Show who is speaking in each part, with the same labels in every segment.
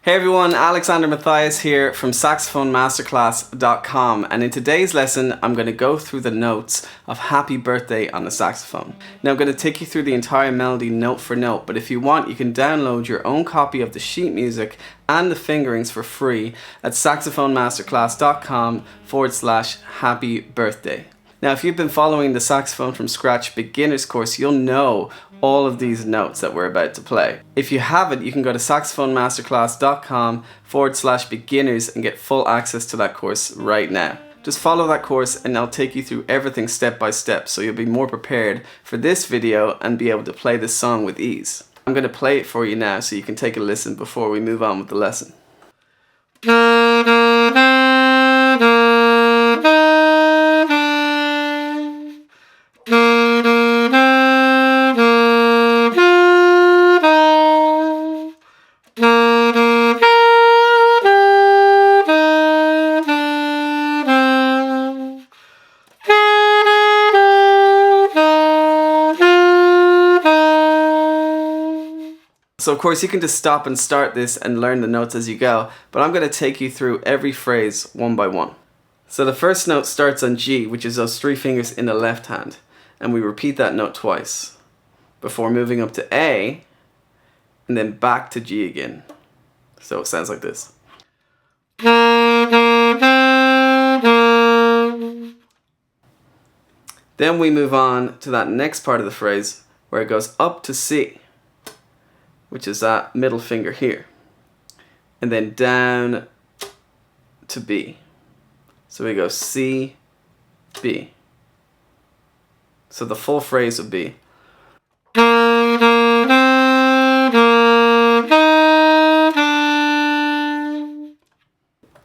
Speaker 1: Hey everyone, Alexander Matthias here from saxophonemasterclass.com, and in today's lesson I'm going to go through the notes of Happy Birthday on the saxophone. Now I'm going to take you through the entire melody note for note, but if you want you can download your own copy of the sheet music and the fingerings for free at saxophonemasterclass.com/happy birthday. Now if you've been following the Saxophone from Scratch beginners course, you'll know all of these notes that we're about to play. If you haven't, you can go to saxophonemasterclass.com/beginners and get full access to that course right now. Just follow that course and I'll take you through everything step by step so you'll be more prepared for this video and be able to play this song with ease. I'm going to play it for you now so you can take a listen before we move on with the lesson. So of course you can just stop and start this and learn the notes as you go, but I'm going to take you through every phrase one by one. So the first note starts on G, which is those three fingers in the left hand, and we repeat that note twice before moving up to A and then back to G again. So it sounds like this. Then we move on to that next part of the phrase where it goes up to C, which is that middle finger here, and then down to B. So we go C, B. So the full phrase would be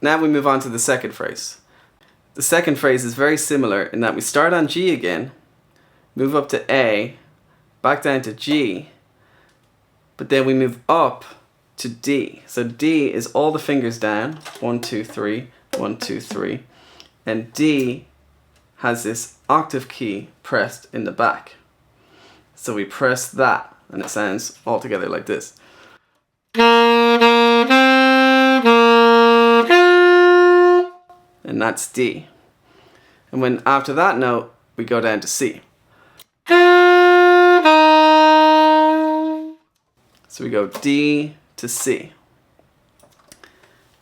Speaker 1: now we move on to the second phrase. The second phrase is very similar in that we start on G again, move up to A, back down to G, but then we move up to D. So D is all the fingers down, 1, 2, 3, 1, 2, 3, and D has this octave key pressed in the back. So we press that and it sounds all together like this. And that's D. And when after that note we go down to C. So we go D to C.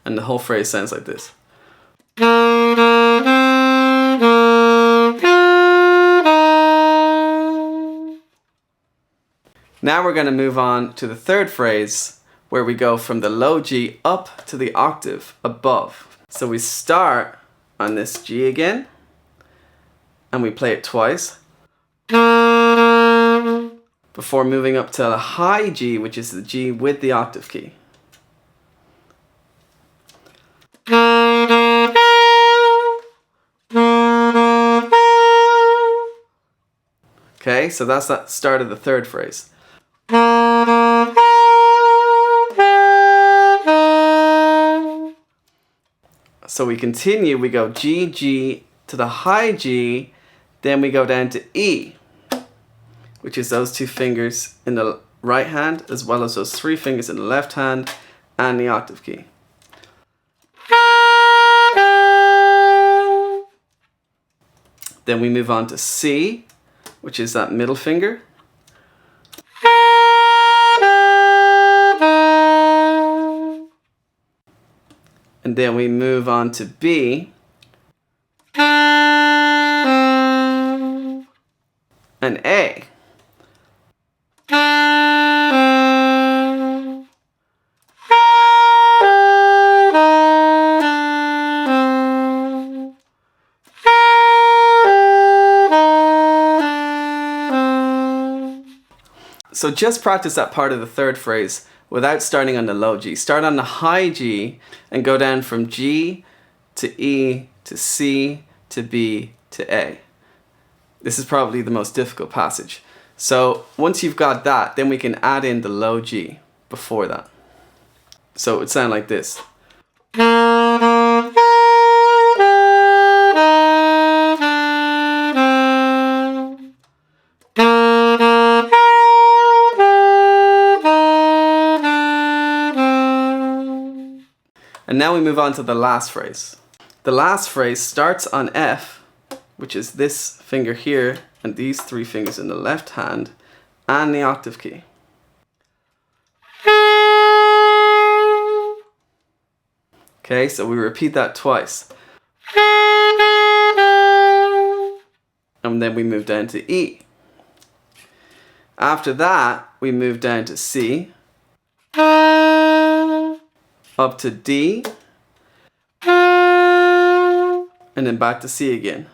Speaker 1: And the whole phrase sounds like this. Now we're going to move on to the third phrase where we go from the low G up to the octave above. So we start on this G again and we play it twice before moving up to a high G, which is the G with the octave key. Okay, so that's that start of the third phrase. So we continue, we go G, G to the high G, then we go down to E, which is those two fingers in the right hand as well as those three fingers in the left hand and the octave key. Then we move on to C, which is that middle finger. And then we move on to B and A. So just practice that part of the third phrase without starting on the low G. Start on the high G and go down from G to E to C to B to A. This is probably the most difficult passage. So once you've got that, then we can add in the low G before that. So it would sound like this. And now we move on to the last phrase. The last phrase starts on F, which is this finger here and these 3 fingers in the left hand, and the octave key. Okay, so we repeat that twice. And then we move down to E. After that, we move down to C, up to D, and then back to C again.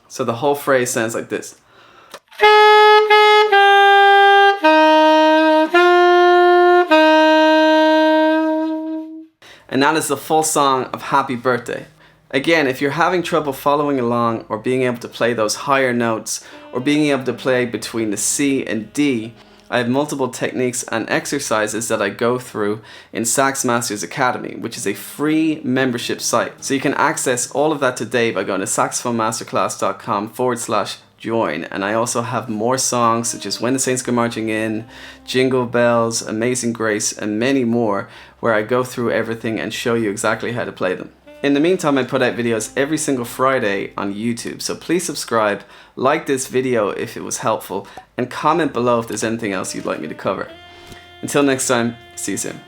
Speaker 1: So the whole phrase sounds like this. And that is the full song of Happy Birthday. Again, if you're having trouble following along or being able to play those higher notes or being able to play between the C and D, I have multiple techniques and exercises that I go through in Sax Masters Academy, which is a free membership site. So you can access all of that today by going to saxophonemasterclass.com/join. And I also have more songs such as When the Saints Go Marching In, Jingle Bells, Amazing Grace, and many more where I go through everything and show you exactly how to play them. In the meantime, I put out videos every single Friday on YouTube, so please subscribe, like this video if it was helpful, and comment below if there's anything else you'd like me to cover. Until next time, see you soon.